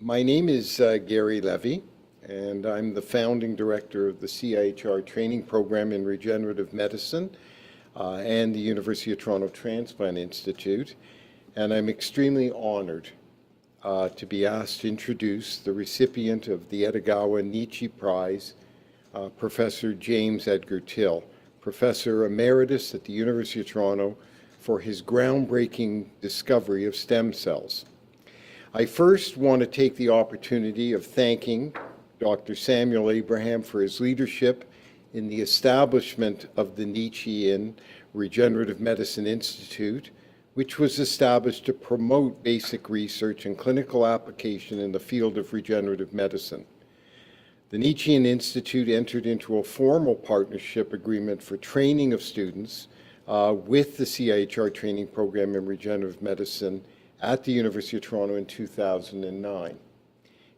My name is Gary Levy, and I'm the founding director of the CIHR training program in regenerative medicine and the University of Toronto Transplant Institute. And I'm extremely honored to be asked to introduce the recipient of the Edogawa Nietzsche Prize, Professor James Edgar Till, Professor Emeritus at the University of Toronto, for his groundbreaking discovery of stem cells. I first want to take the opportunity of thanking Dr. Samuel Abraham for his leadership in the establishment of the Nietzschean Regenerative Medicine Institute, which was established to promote basic research and clinical application in the field of regenerative medicine. The Nietzschean Institute entered into a formal partnership agreement for training of students with the CIHR training program in regenerative medicine at the University of Toronto in 2009.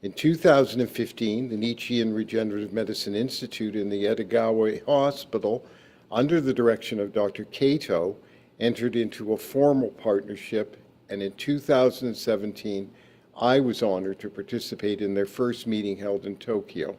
In 2015, the Nietzschean Regenerative Medicine Institute in the Edogawa Hospital, under the direction of Dr. Kato, entered into a formal partnership, and in 2017, I was honored to participate in their first meeting held in Tokyo.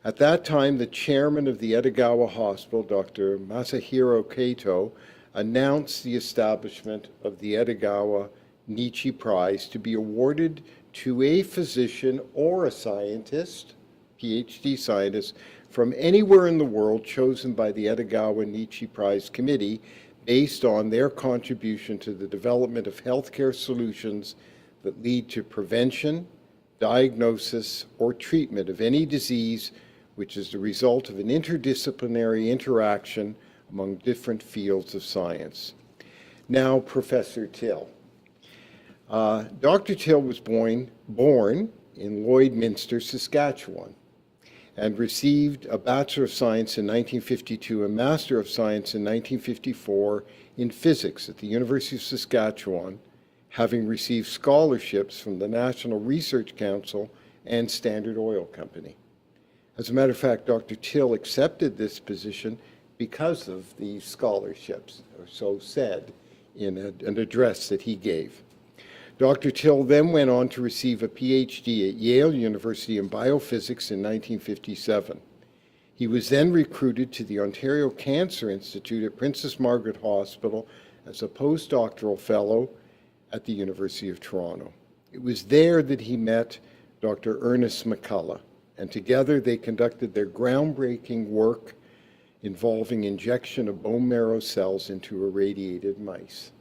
At that time, the chairman of the Edogawa Hospital, Dr. Masahiro Kato, announced the establishment of the Edogawa Nietzsche Prize to be awarded to a physician or a scientist, PhD scientist, from anywhere in the world chosen by the Edogawa Nietzsche Prize Committee based on their contribution to the development of healthcare solutions that lead to prevention, diagnosis, or treatment of any disease which is the result of an interdisciplinary interaction among different fields of science. Now, Professor Till. Dr. Till was born in Lloydminster, Saskatchewan, and received a Bachelor of Science in 1952 and Master of Science in 1954 in physics at the University of Saskatchewan, having received scholarships from the National Research Council and Standard Oil Company. As a matter of fact, Dr. Till accepted this position because of these scholarships, or so said in an address that he gave. Dr. Till then went on to receive a PhD at Yale University in biophysics in 1957. He was then recruited to the Ontario Cancer Institute at Princess Margaret Hospital as a postdoctoral fellow at the University of Toronto. It was there that he met Dr. Ernest McCullough, and together they conducted their groundbreaking work involving injection of bone marrow cells into irradiated mice.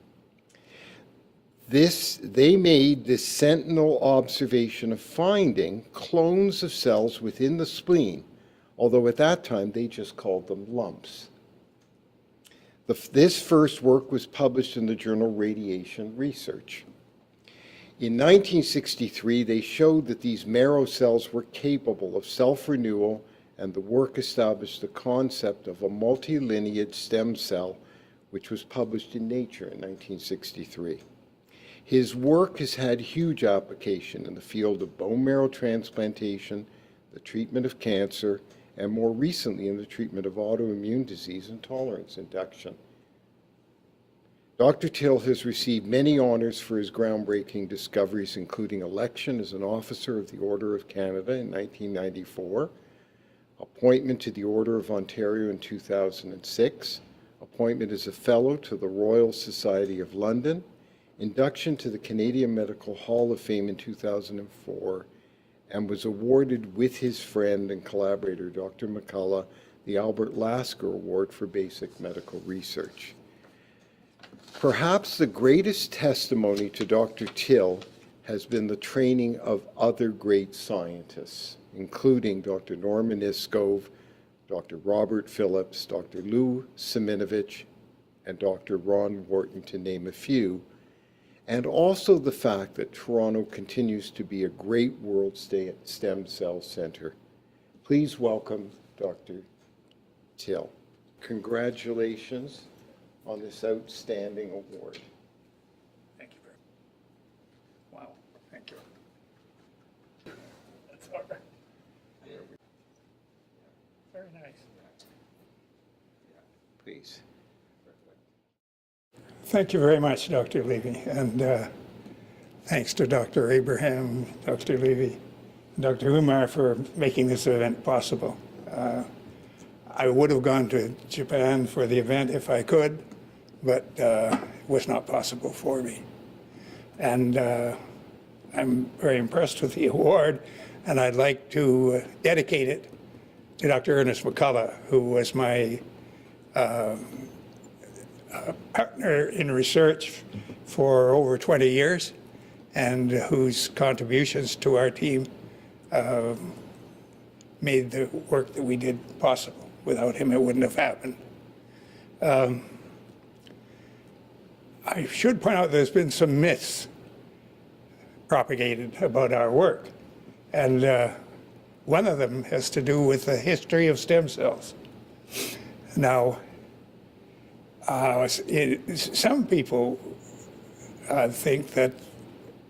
They made this sentinel observation of finding clones of cells within the spleen, although at that time they just called them lumps. This first work was published in the journal Radiation Research. In 1963, they showed that these marrow cells were capable of self-renewal, and the work established the concept of a multilineage stem cell, which was published in Nature in 1963. His work has had huge application in the field of bone marrow transplantation, the treatment of cancer, and more recently in the treatment of autoimmune disease and tolerance induction. Dr. Till has received many honors for his groundbreaking discoveries, including election as an Officer of the Order of Canada in 1994, appointment to the Order of Ontario in 2006, appointment as a Fellow to the Royal Society of London, induction to the Canadian Medical Hall of Fame in 2004, and was awarded with his friend and collaborator, Dr. McCullough, the Albert Lasker Award for Basic Medical Research. Perhaps the greatest testimony to Dr. Till has been the training of other great scientists, including Dr. Norman Iskov, Dr. Robert Phillips, Dr. Lou Siminovich, and Dr. Ron Wharton, to name a few, and also the fact that Toronto continues to be a great world stem cell center. Please welcome Dr. Till. Congratulations on this outstanding award. Thank you very much. Wow, thank you. That's all right. Very nice. Please. Thank you very much, Dr. Levy, and thanks to Dr. Abraham, Dr. Levy, and Dr. Humar for making this event possible. I would have gone to Japan for the event if I could, but it was not possible for me. And I'm very impressed with the award, and I'd like to dedicate it to Dr. Ernest McCullough, who was my partner in research for over 20 years, and whose contributions to our team made the work that we did possible. Without him, it wouldn't have happened. I should point out there's been some myths propagated about our work, and one of them has to do with the history of stem cells. Now, some people think that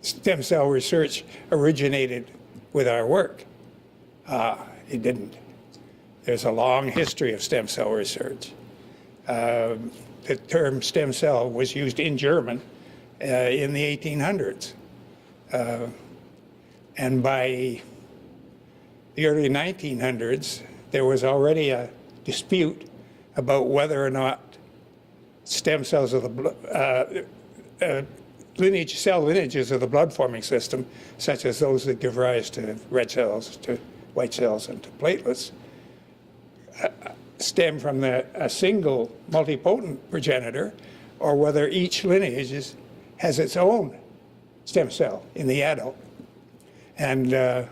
stem cell research originated with our work. It didn't. There's a long history of stem cell research. The term stem cell was used in German in the 1800s. And by the early 1900s, there was already a dispute about whether or not stem cells of the cell lineages of the blood-forming system, such as those that give rise to red cells, to white cells, and to platelets, stem from a single multipotent progenitor, or whether each lineage has its own stem cell in the adult. And the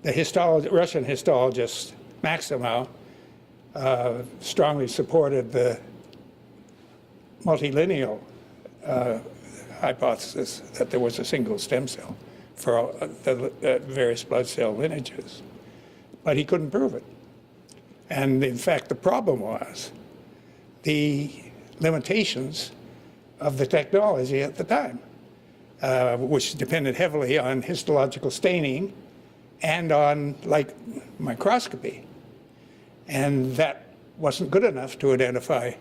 Russian histologist Maximow strongly supported the multilineal hypothesis that there was a single stem cell for all the various blood cell lineages. But he couldn't prove it. And in fact, the problem was the limitations of the technology at the time, which depended heavily on histological staining and on light microscopy. And that wasn't good enough to identify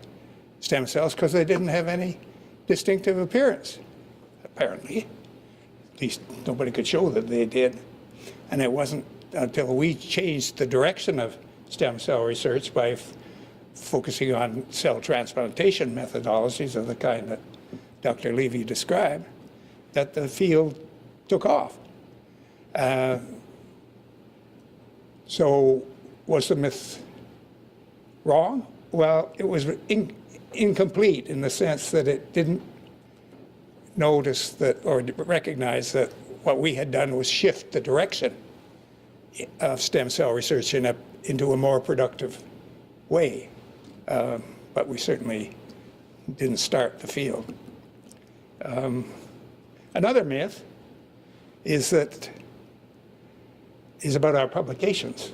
stem cells because they didn't have any distinctive appearance, apparently. At least nobody could show that they did. And it wasn't until we changed the direction of stem cell research by focusing on cell transplantation methodologies of the kind that Dr. Levy described, that the field took off. So was the myth wrong? Well, it was incomplete in the sense that it didn't notice that or recognize that what we had done was shift the direction of stem cell research into a more productive way. But we certainly didn't start the field. Another myth is about our publications.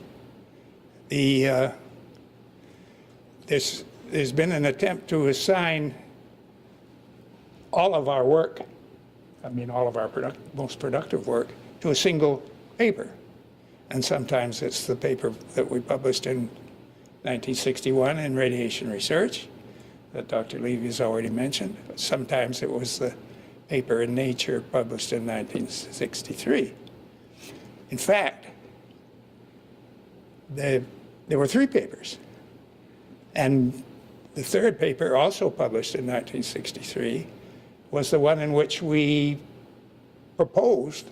There's been an attempt to assign all of our work, all of our most productive work, to a single paper. And sometimes it's the paper that we published in 1961 in Radiation Research that Dr. Levy has already mentioned. Sometimes it was the paper in Nature published in 1963. In fact, there were 3 papers. And the third paper, also published in 1963, was the one in which we proposed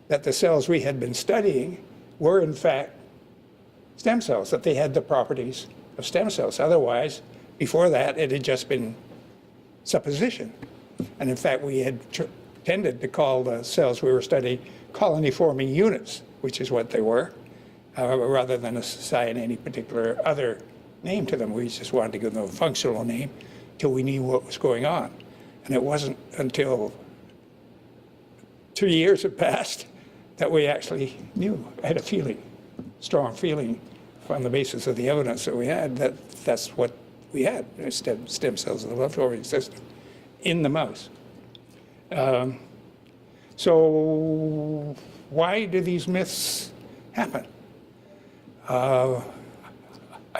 that the cells we had been studying were in fact stem cells, that they had the properties of stem cells. Otherwise, before that, it had just been supposition. And in fact, we had tended to call the cells we were studying colony-forming units, which is what they were, rather than assign any particular other name to them. We just wanted to give them a functional name till we knew what was going on. And it wasn't until 3 years had passed that we actually knew. I had a feeling, strong feeling, on the basis of the evidence that we had, that that's what we had, stem cells of the blood-forming system in the mouse. So why do these myths happen? I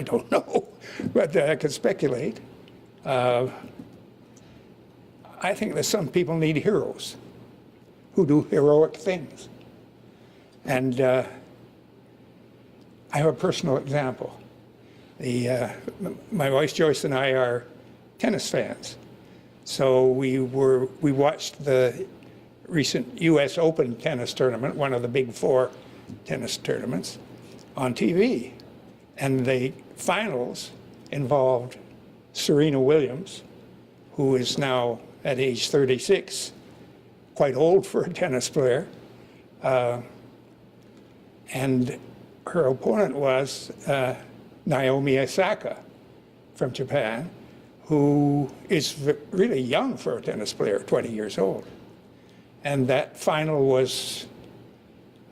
don't know, but I could speculate. I think that some people need heroes. who do heroic things. And I have a personal example. My wife Joyce and I are tennis fans. So we watched the recent US Open tennis tournament, one of the big four tennis tournaments, on TV. And the finals involved Serena Williams, who is now at age 36, quite old for a tennis player. And her opponent was Naomi Osaka from Japan, who is really young for a tennis player, 20 years old. And that final was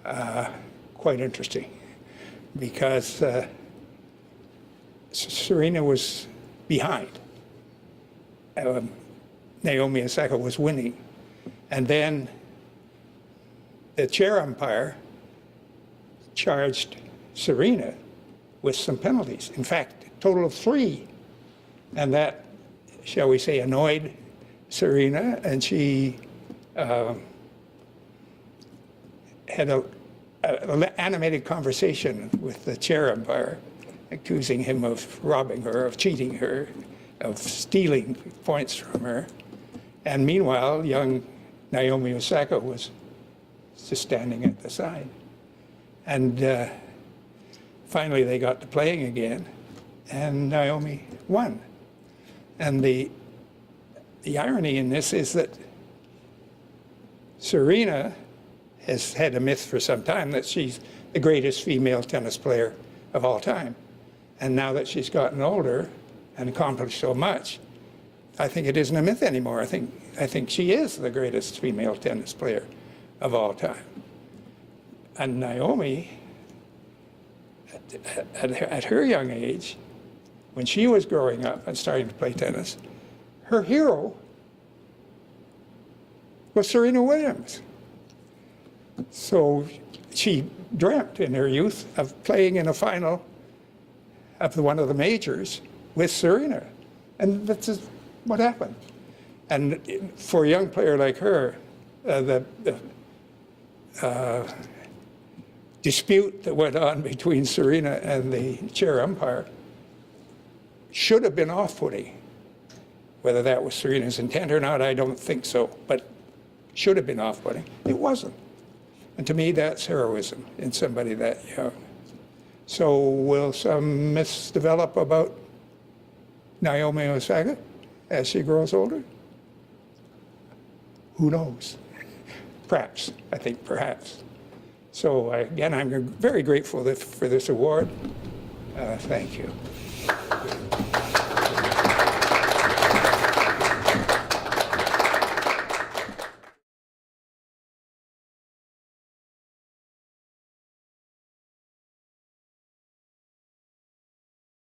quite interesting because Serena was behind. Naomi Osaka was winning. And then the chair umpire charged Serena with some penalties. In fact, a total of 3. And that, shall we say, annoyed Serena, and she had an animated conversation with the chair umpire, accusing him of robbing her, of cheating her, of stealing points from her. And meanwhile, young Naomi Osaka was just standing at the side. And finally they got to playing again, and Naomi won. And the irony in this is that Serena has had a myth for some time that she's the greatest female tennis player of all time. And now that she's gotten older and accomplished so much, I think it isn't a myth anymore. I think she is the greatest female tennis player of all time. And Naomi, at her young age, when she was growing up and starting to play tennis, her hero was Serena Williams. So she dreamt in her youth of playing in a final of one of the majors with Serena. And that's just what happened. And for a young player like her, the dispute that went on between Serena and the chair umpire should have been off-putting. Whether that was Serena's intent or not, I don't think so, but should have been off-putting. It wasn't. And to me, that's heroism in somebody that young. So will some myths develop about Naomi Osaka as she grows older? Who knows? Perhaps, I think perhaps. So again, I'm very grateful for this award. Thank you.